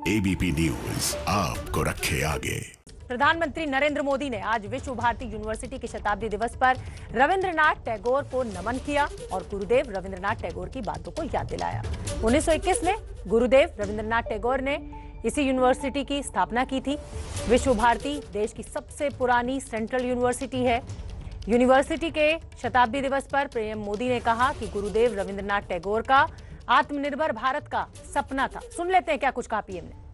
ABP news आपको रखे आगे। प्रधानमंत्री नरेंद्र मोदी ने आज विश्व भारती यूनिवर्सिटी के शताब्दी दिवस पर रविंद्रनाथ टैगोर को नमन किया और गुरुदेव रविंद्रनाथ टैगोर की बातों को याद दिलाया। 1921 में गुरुदेव रविंद्रनाथ टैगोर ने इसी यूनिवर्सिटी की स्थापना की थी। विश्व भारती देश की सबसे पुरानी सेंट्रल यूनिवर्सिटी है। यूनिवर्सिटी के शताब्दी दिवस पर पीएम मोदी ने कहा कि गुरुदेव रविंद्रनाथ टैगोर का आत्मनिर्भर भारत का सपना था। सुन लेते हैं क्या कुछ कहा पीएम ने।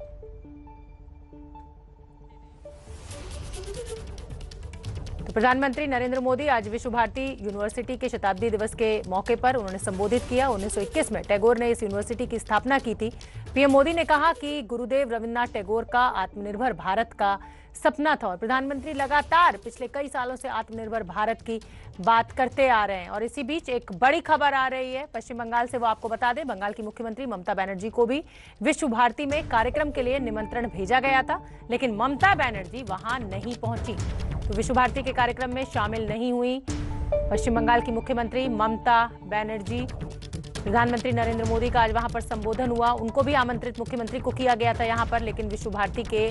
तो प्रधानमंत्री नरेंद्र मोदी आज विश्व भारती यूनिवर्सिटी के शताब्दी दिवस के मौके पर उन्होंने संबोधित किया। 1921 में टैगोर ने इस यूनिवर्सिटी की स्थापना की थी। पीएम मोदी ने कहा कि गुरुदेव रविंद्रनाथ टैगोर का आत्मनिर्भर भारत का सपना था और प्रधानमंत्री लगातार पिछले कई सालों से आत्मनिर्भर भारत की बात करते आ रहे हैं। और इसी बीच एक बड़ी खबर आ रही है पश्चिम बंगाल से, वो आपको बता दें। बंगाल की मुख्यमंत्री ममता बनर्जी को भी विश्व भारती में कार्यक्रम के लिए निमंत्रण भेजा गया था, लेकिन ममता बनर्जी वहां नहीं पहुंची, तो विश्व भारती के कार्यक्रम में शामिल नहीं हुई पश्चिम बंगाल की मुख्यमंत्री ममता बनर्जी। प्रधानमंत्री नरेंद्र मोदी का आज वहां पर संबोधन हुआ, उनको भी आमंत्रित मुख्यमंत्री को किया गया था यहां पर, लेकिन विश्व भारती के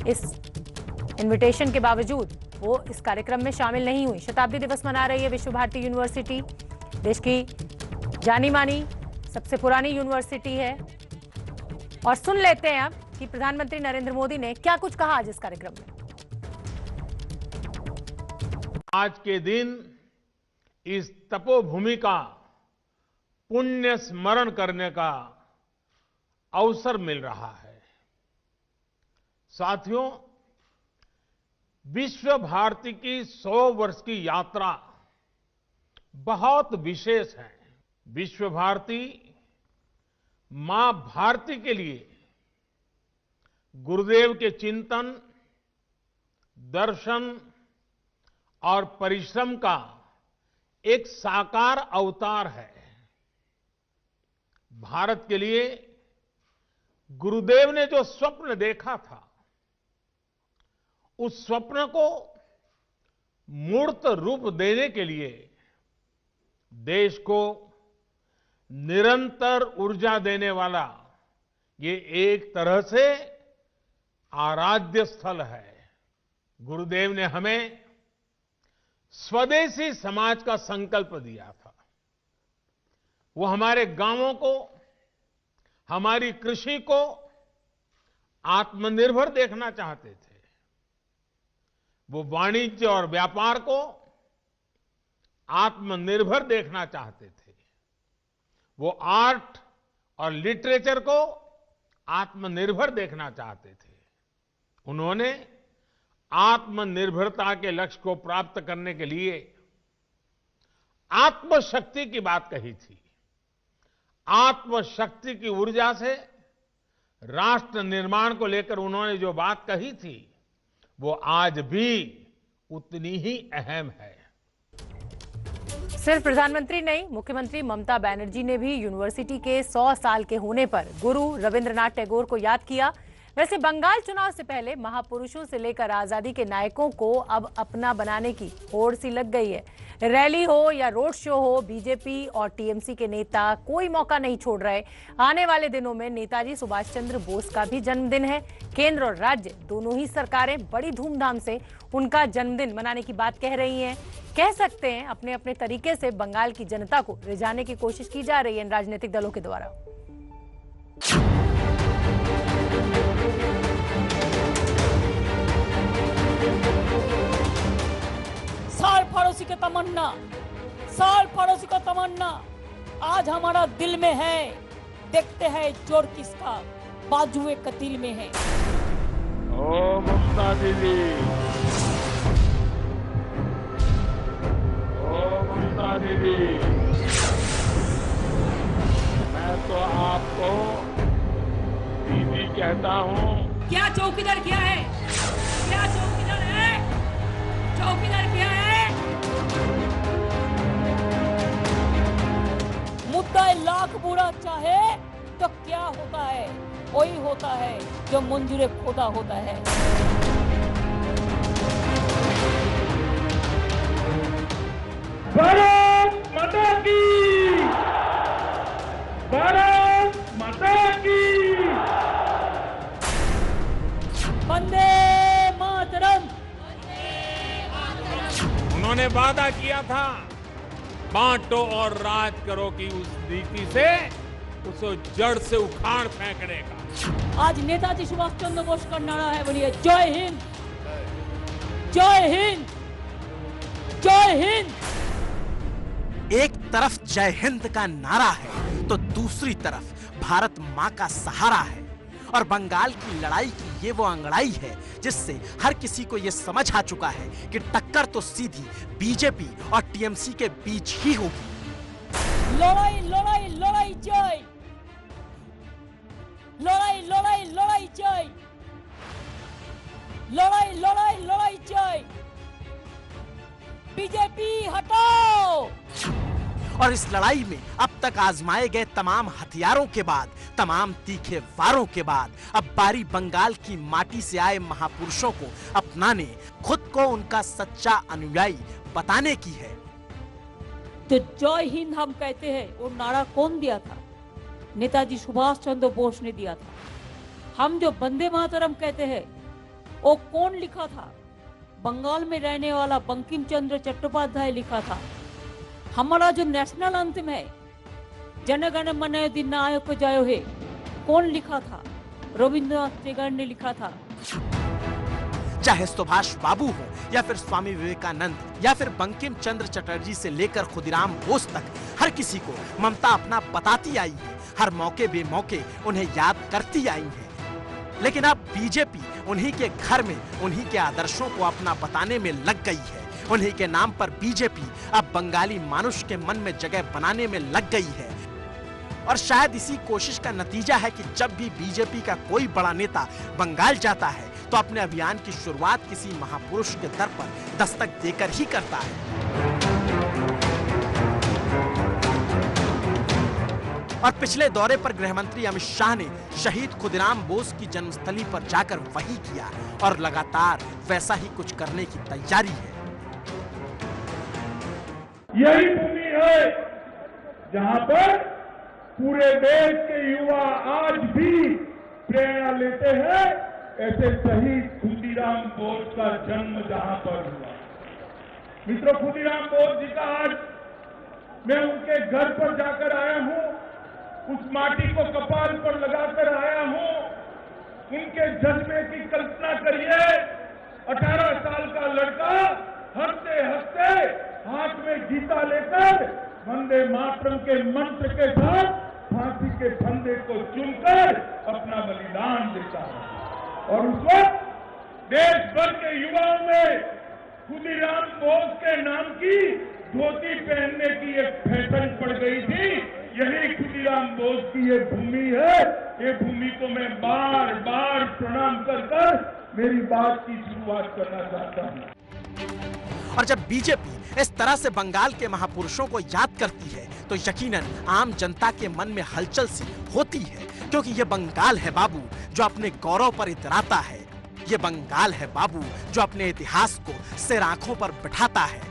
इस इनविटेशन के बावजूद वो इस कार्यक्रम में शामिल नहीं हुई। शताब्दी दिवस मना रही है विश्व भारती यूनिवर्सिटी, देश की जानी मानी सबसे पुरानी यूनिवर्सिटी है। और सुन लेते हैं अब कि प्रधानमंत्री नरेंद्र मोदी ने क्या कुछ कहा आज इस कार्यक्रम में। आज के दिन इस तपोभूमि का पुण्य स्मरण करने का अवसर मिल रहा है। साथियों, विश्व भारती की 100 वर्ष की यात्रा बहुत विशेष है। विश्व भारती मां भारती के लिए गुरुदेव के चिंतन, दर्शन और परिश्रम का एक साकार अवतार है। भारत के लिए गुरुदेव ने जो स्वप्न देखा था, उस स्वप्न को मूर्त रूप देने के लिए देश को निरंतर ऊर्जा देने वाला ये एक तरह से आराध्य स्थल है। गुरुदेव ने हमें स्वदेशी समाज का संकल्प दिया था। वो हमारे गांवों को, हमारी कृषि को आत्मनिर्भर देखना चाहते थे। वो वाणिज्य और व्यापार को आत्मनिर्भर देखना चाहते थे। वो आर्ट और लिटरेचर को आत्मनिर्भर देखना चाहते थे। उन्होंने आत्मनिर्भरता के लक्ष्य को प्राप्त करने के लिए आत्मशक्ति की बात कही थी। आत्मशक्ति की ऊर्जा से राष्ट्र निर्माण को लेकर उन्होंने जो बात कही थी, वो आज भी उतनी ही अहम है। सिर्फ प्रधानमंत्री नहीं, मुख्यमंत्री ममता बनर्जी ने भी यूनिवर्सिटी के 100 साल के होने पर गुरु रविंद्रनाथ टैगोर को याद किया। वैसे बंगाल चुनाव से पहले महापुरुषों से लेकर आजादी के नायकों को अब अपना बनाने की होड़ सी लग गई है। रैली हो या रोड शो हो, बीजेपी और टीएमसी के नेता कोई मौका नहीं छोड़ रहे। आने वाले दिनों में नेताजी सुभाष चंद्र बोस का भी जन्मदिन है। केंद्र और राज्य दोनों ही सरकारें बड़ी धूमधाम से उनका जन्मदिन मनाने की बात कह रही हैं। कह सकते हैं अपने अपने तरीके से बंगाल की जनता को रिझाने की कोशिश की जा रही है इन राजनीतिक दलों के द्वारा। साल पड़ोसी का तमन्ना, साल पड़ोसी का तमन्ना आज हमारा दिल में है। देखते हैं जोर किसका बाजुए कतील में है। ओ ममता दीदी, ओ ममता दीदी, मैं तो आपको दीदी कहता हूँ। क्या चौकीदार क्या है? क्या चौकीदार है? चौकीदार क्या है? मुद्दा लाख बुरा चाहे तो क्या होता है? वही होता है जो मंजूर खुदा होता है। भारत माता की, भारत माता की। वंदे मातरम। उन्होंने वादा किया था बांटो और राज करो की उस नीति से उसे जड़ से उखाड़ फेंकने का। आज नेताजी सुभाष चंद्र बोस का नारा है, बोलिए जय हिंद, जय हिंद, जय हिंद। एक तरफ जय हिंद का नारा है तो दूसरी तरफ भारत मां का सहारा है। और बंगाल की लड़ाई की ये वो अंगड़ाई है जिससे हर किसी को ये समझ आ चुका है कि टक्कर तो सीधी बीजेपी और टीएमसी के बीच ही होगी। लड़ाई लड़ाई लड़ाई जय, लड़ाई लड़ाई लड़ाई जय, लड़ाई लड़ाई लड़ाई जय, बीजेपी हटाओ। और इस लड़ाई में अब तक आजमाए गए तमाम हथियारों के बाद, तमाम तीखे वारों के बाद अब बारी बंगाल की माटी से आए महापुरुषों को अपनाने, खुद को उनका सच्चा अनुयायी बताने की है। तो जय हिंद हम कहते हैं, वो नारा कौन दिया था? नेताजी सुभाष चंद्र बोस ने दिया था। हम जो वंदे मातरम कहते हैं, वो कौन लिखा था? बंगाल में रहने वाला बंकिम चंद्र चट्टोपाध्याय लिखा था। हमारा जो नेशनल एंथम है, जन गण मन अधिनायक जय हे, कौन लिखा था? रविंद्रनाथ टैगोर ने लिखा था। चाहे सुभाष बाबू हो या फिर स्वामी विवेकानंद या फिर बंकिम चंद्र चटर्जी से लेकर खुदीराम बोस तक, हर किसी को ममता अपना बताती आई है। हर मौके बेमौके उन्हें याद करती आई है। लेकिन अब बीजेपी उन्हीं के घर में उन्हीं के आदर्शों को अपना बताने में लग गई है। उन्हीं के नाम पर बीजेपी अब बंगाली मानुष के मन में जगह बनाने में लग गई है। और शायद इसी कोशिश का नतीजा है कि जब भी बीजेपी का कोई बड़ा नेता बंगाल जाता है तो अपने अभियान की शुरुआत किसी महापुरुष के दर पर दस्तक देकर ही करता है। और पिछले दौरे पर गृहमंत्री अमित शाह ने शहीद खुदीराम बोस की जन्मस्थली पर जाकर वही किया और लगातार वैसा ही कुछ करने की तैयारी है। यही भूमि है जहां पर पूरे देश के युवा आज भी प्रेरणा लेते हैं। ऐसे शहीद खुदीराम बोस का जन्म जहां पर हुआ। मित्रों, खुदीराम बोस जी का आज मैं उनके घर पर जाकर आया हूं, उस माटी को कपाल पर लगाकर आया हूं। उनके जज्बे की कल्पना करिए। 18 साल का लड़का हंसते हंसते हाथ में गीता लेकर वंदे मातरम के मंत्र के साथ फांसी के फंदे को चुनकर अपना बलिदान देता है। और उस वक्त देश भर के युवाओं में खुदीराम बोस के नाम की धोती पहनने की एक फैशन पड़ गई थी। यही खुदीराम बोस की ये भूमि है। ये भूमि को मैं बार बार प्रणाम कर मेरी बात की शुरुआत करना चाहता हूं। और जब बीजेपी इस तरह से बंगाल के महापुरुषों को याद करती है तो यकीनन आम जनता के मन में हलचल सी होती है, क्योंकि ये बंगाल है बाबू जो अपने गौरव पर इतराता है। ये बंगाल है बाबू जो अपने इतिहास को सिर आंखों पर बिठाता है।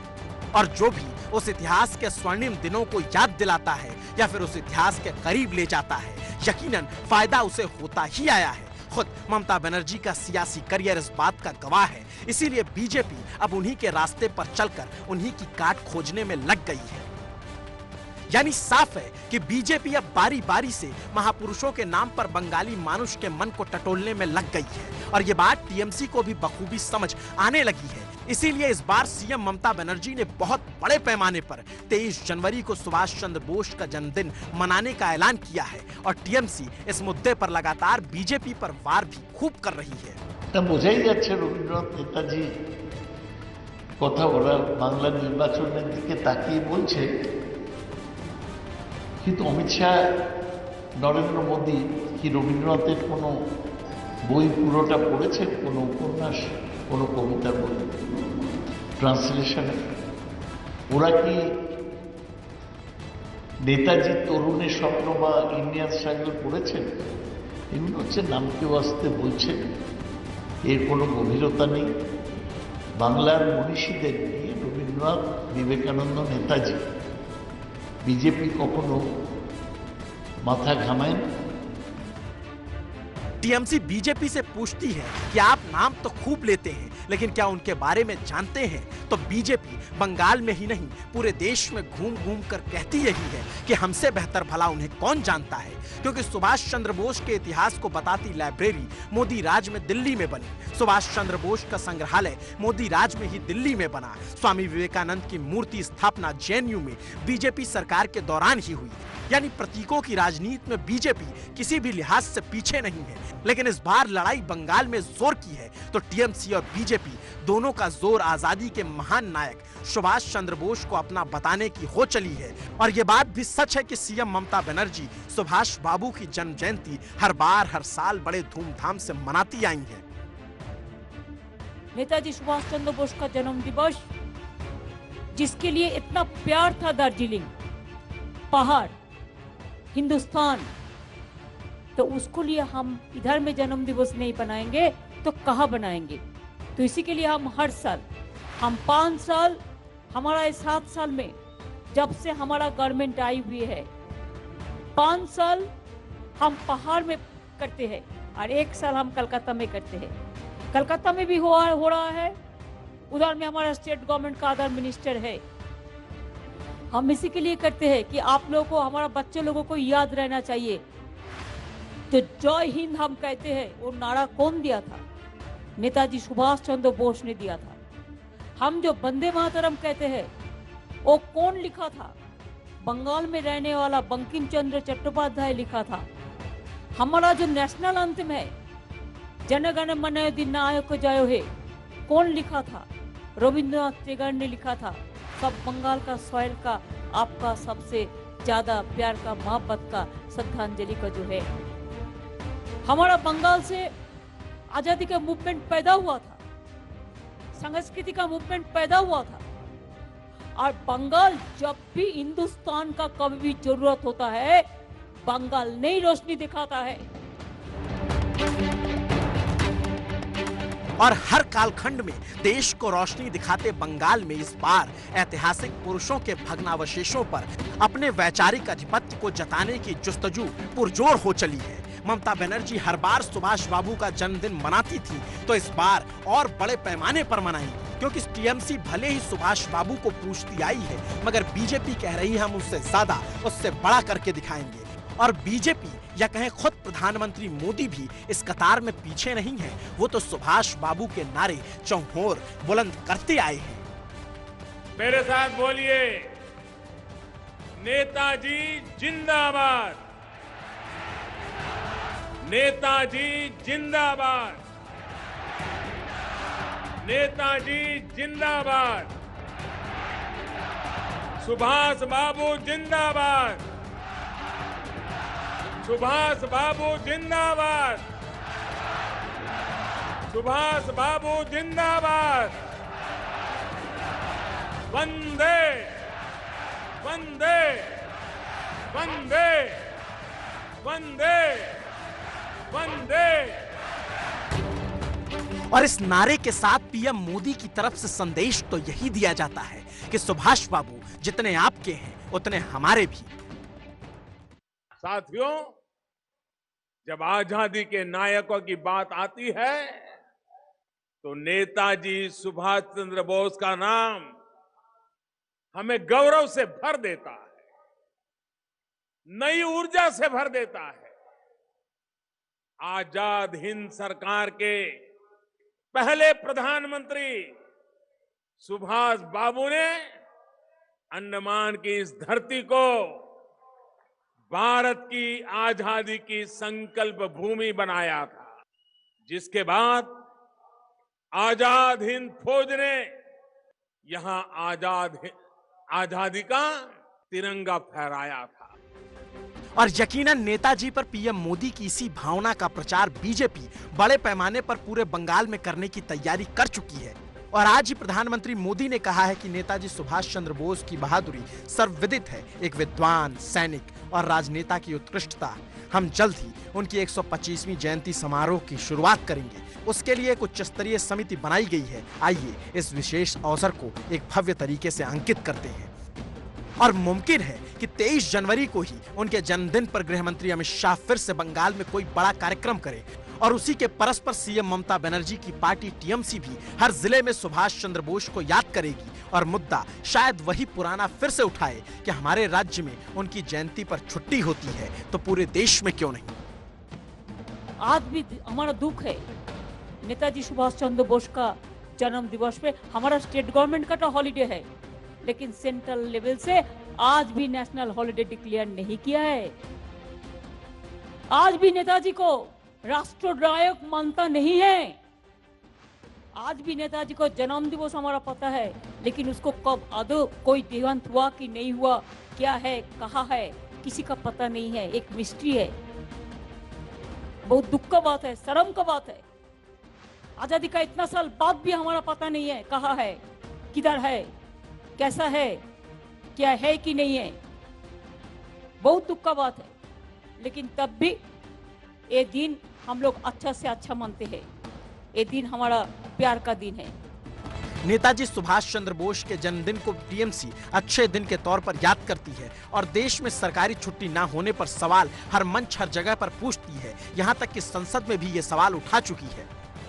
और जो भी उस इतिहास के स्वर्णिम दिनों को याद दिलाता है या फिर उस इतिहास के करीब ले जाता है, यकीनन फायदा उसे होता ही आया है। खुद ममता बनर्जी का सियासी करियर इस बात का गवाह है। इसीलिए बीजेपी अब उन्हीं के रास्ते पर चलकर उन्हीं की काट खोजने में लग गई है। यानी साफ है कि बीजेपी अब बारी बारी से महापुरुषों के नाम पर बंगाली मानुष के मन को टटोलने में लग गई है। और ये बात टीएमसी को भी बखूबी समझ आने लगी है। इसीलिए इस बार सीएम ममता बनर्जी ने बहुत बड़े पैमाने पर 23 जनवरी को सुभाष चंद्र बोस का जन्मदिन मनाने का ऐलान किया है। और टीएमसी इस मुद्दे पर लगातार बीजेपी पर वार भी खूब कर रही है। বোঝাই যাচ্ছে রবীন্দ্রনাথ নেতাজি কথা বলার বাংলা নির্বাচনের দিকে তাকিয়ে বলছে, কিন্তু অমিত শাহ, নরেন্দ্র মোদী কি রবীন্দ্রনাথের কোনো বই পুরোটা পড়েছেন? কোনো উপন্যাস, কোনো কবিতার বই ট্রান্সলেশনে? ওরা কি নেতাজি তরুণের স্বপ্ন বা ইন্ডিয়ান স্ট্রাগল পড়েছেন? এগুলো হচ্ছে নামকে বাঁচতে বলছেন, এর কোনো গভীরতা নেই। বাংলার মনীষীদের নিয়ে রবীন্দ্রনাথ, বিবেকানন্দ, নেতাজি, बीजेपी कखनो माथा घामाए। टीएमसी बीजेपी से पूछती है कि आप नाम तो खूब लेते हैं, लेकिन क्या उनके बारे में जानते हैं? तो बीजेपी बंगाल में ही नहीं पूरे देश में घूम घूम कर कहती यही है कि हमसे बेहतर भला उन्हें कौन जानता है, क्योंकि सुभाष चंद्र बोस के इतिहास को बताती लाइब्रेरी मोदी राज में दिल्ली में बनी, सुभाष चंद्र बोस का संग्रहालय मोदी राज में ही दिल्ली में बना, स्वामी विवेकानंद की मूर्ति स्थापना जेएनयू में बीजेपी सरकार के दौरान ही हुई। यानी प्रतीकों की राजनीति में बीजेपी किसी भी लिहाज से पीछे नहीं है। लेकिन इस बार लड़ाई बंगाल में जोर की है तो टीएमसी और बीजेपी दोनों का जोर आजादी के महान नायक सुभाष चंद्र बोस को अपना बताने की हो चली है। और ये बात भी सच है कि सीएम ममता बनर्जी सुभाष बाबू की जन्म जयंती हर साल बड़े धूमधाम से मनाती आई हैं। नेताजी सुभाष चंद्र बोस का जन्म दिवस, जिसके लिए इतना प्यार था दार्जिलिंग, पहाड़, हिंदुस्तान, तो उसको लिए हम इधर में जन्म दिवस नहीं बनाएंगे तो कहाँ बनाएंगे? तो इसी के लिए हम हर साल, हम 5 साल, हमारा 7 साल में जब से हमारा गवर्नमेंट आई हुई है, 5 साल हम पहाड़ में करते हैं और 1 साल हम कलकत्ता में करते हैं। कलकत्ता में भी हो रहा है, उधर में हमारा स्टेट गवर्नमेंट का अदर मिनिस्टर है। हम इसी के लिए करते हैं कि आप लोगों को, हमारा बच्चे लोगों को याद रहना चाहिए। तो जय हिंद हम कहते हैं, वो नारा कौन दिया था? नेताजी सुभाष चंद्र बोस ने दिया था। हम जो वंदे मातरम कहते हैं, वो कौन लिखा था? बंगाल में रहने वाला बंकिम चंद्र चट्टोपाध्याय लिखा था। हमारा जो नेशनल एंथम है, जन गण मन अधिनायक जय हे, कौन लिखा था? रविंद्रनाथ टैगोर ने लिखा था। सब बंगाल का सॉइल का आपका सबसे ज्यादा प्यार का, मोहब्बत का, श्रद्धांजलि का जो है। हमारा बंगाल से आजादी का मूवमेंट पैदा हुआ था, संस्कृति का मूवमेंट पैदा हुआ था। और बंगाल जब भी हिंदुस्तान का कभी भी जरूरत होता है, बंगाल नई रोशनी दिखाता है। और हर कालखंड में देश को रोशनी दिखाते बंगाल में इस बार ऐतिहासिक पुरुषों के भग्नावशेषों पर अपने वैचारिक आधिपत्य को जताने की जुस्तजू पुरजोर हो चली है। ममता बनर्जी हर बार सुभाष बाबू का जन्मदिन मनाती थी, तो इस बार और बड़े पैमाने पर मनाई, क्योंकि टीएमसी भले ही सुभाष बाबू को पूछती आई है, मगर बीजेपी कह रही है हम उससे ज्यादा, उससे बड़ा करके दिखाएंगे। और बीजेपी या कहें खुद प्रधानमंत्री मोदी भी इस कतार में पीछे नहीं है। वो तो सुभाष बाबू के नारे चौहोर बुलंद करते आए हैं। मेरे साथ बोलिए, नेताजी जिंदाबाद, नेताजी जिंदाबाद, नेताजी जिंदाबाद, सुभाष बाबू जिंदाबाद, सुभाष बाबू जिंदाबाद, सुभाष बाबू जिंदाबाद, वंदे वंदे वंदे वंदे वंदे। और इस नारे के साथ पीएम मोदी की तरफ से संदेश तो यही दिया जाता है कि सुभाष बाबू जितने आपके हैं उतने हमारे भी। साथियों, जब आजादी के नायकों की बात आती है तो नेताजी सुभाष चंद्र बोस का नाम हमें गौरव से भर देता है, नई ऊर्जा से भर देता है। आजाद हिंद सरकार के पहले प्रधानमंत्री सुभाष बाबू ने अंडमान की इस धरती को भारत की आजादी की संकल्प भूमि बनाया था, जिसके बाद आजाद हिंद फौज ने यहां आजादी का तिरंगा फहराया था। और यकीनन नेताजी पर पीएम मोदी की इसी भावना का प्रचार बीजेपी बड़े पैमाने पर पूरे बंगाल में करने की तैयारी कर चुकी है। और आज ही प्रधानमंत्री मोदी ने कहा है कि नेताजी सुभाष चंद्र बोस की बहादुरी सर्वविदित है, एक विद्वान, सैनिक और राजनेता की उत्कृष्टता। हम जल्द ही उनकी 125वीं जयंती समारोह की शुरुआत करेंगे। उसके लिए एक उच्च स्तरीय समिति बनाई गई है। आइए इस विशेष अवसर को एक भव्य तरीके से अंकित करते हैं। और मुमकिन है कि 23 जनवरी को ही उनके जन्मदिन पर गृह मंत्री अमित शाह फिर से बंगाल में कोई बड़ा कार्यक्रम करे और उसी के परस्पर सीएम ममता बनर्जी की पार्टी टीएमसी भी हर जिले में सुभाष चंद्र बोस को याद करेगी और मुद्दा शायद वही पुराना फिर से उठाए कि हमारे राज्य में उनकी जयंती पर छुट्टी होती है तो पूरे देश में क्यों नहीं। आज भी हमारा दुख है, नेताजी सुभाष चंद्र बोस का जन्म दिवस पे हमारा स्टेट गवर्नमेंट का तो हॉलीडे है, लेकिन सेंट्रल लेवल से आज भी नेशनल हॉलीडे डिक्लेयर नहीं किया है। आज भी नेताजी को राष्ट्रनायक मानता नहीं है। आज भी नेताजी को जन्म दिवस हमारा पता है, लेकिन उसको कब आदौ कोई देहांत हुआ कि नहीं हुआ, क्या है, कहाँ है, किसी का पता नहीं है, एक मिस्ट्री है। बहुत दुख का बात है, शर्म का बात है। आजादी का इतना साल बाद भी हमारा पता नहीं है कहाँ है, किधर है, कैसा है, क्या है कि नहीं है। बहुत दुख का बात है, लेकिन तब भी ये दिन हम लोग अच्छा से अच्छा मानते हैं। ये दिन हमारा प्यार का दिन है। नेताजी सुभाष चंद्र बोस के जन्मदिन को टीएमसी अक्षय दिन के तौर पर याद करती है और देश में सरकारी छुट्टी ना होने पर सवाल हर मंच हर जगह पर पूछती है। यहाँ तक कि संसद में भी ये सवाल उठा चुकी है।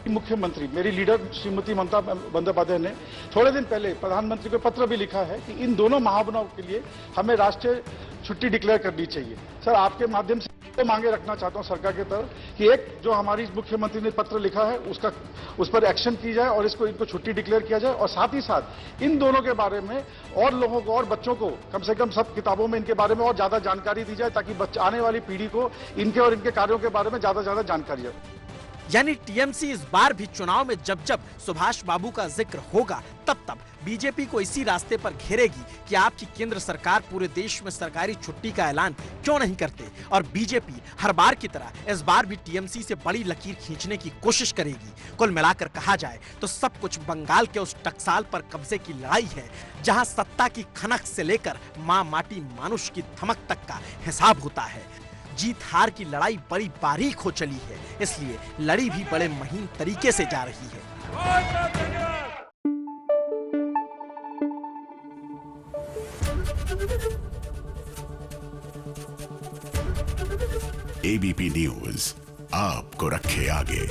मुख्यमंत्री मेरी लीडर श्रीमती ममता बंदोपाध्याय ने थोड़े दिन पहले प्रधानमंत्री को पत्र भी लिखा है कि इन दोनों महानुभावों के लिए हमें राष्ट्रीय छुट्टी डिक्लेयर करनी चाहिए। सर, आपके माध्यम से तो मांगे रखना चाहता हूं सरकार की तरफ कि एक जो हमारी मुख्यमंत्री ने पत्र लिखा है उस पर एक्शन की जाए और इनको छुट्टी डिक्लेयर किया जाए, और साथ ही साथ इन दोनों के बारे में और लोगों को और बच्चों को कम से कम सब किताबों में इनके बारे में और ज्यादा जानकारी दी जाए, ताकि आने वाली पीढ़ी को इनके और इनके कार्यों के बारे में ज्यादा जानकारी हो। यानी टीएमसी इस बार भी चुनाव में जब जब सुभाष बाबू का जिक्र होगा तब बीजेपी को इसी रास्ते पर घेरेगी कि आपकी केंद्र सरकार पूरे देश में सरकारी छुट्टी का ऐलान क्यों नहीं करते। और बीजेपी हर बार की तरह इस बार भी टीएमसी से बड़ी लकीर खींचने की कोशिश करेगी। कुल मिलाकर कहा जाए तो सब कुछ बंगाल के उस टकसाल पर कब्जे की लड़ाई है, जहां सत्ता की खनक से लेकर मां माटी मानुष की धमक तक का हिसाब होता है। जीत हार की लड़ाई बड़ी बारीक हो चली है, इसलिए लड़ी भी बड़े महीन तरीके से जा रही है। एबीपी न्यूज आपको रखे आगे।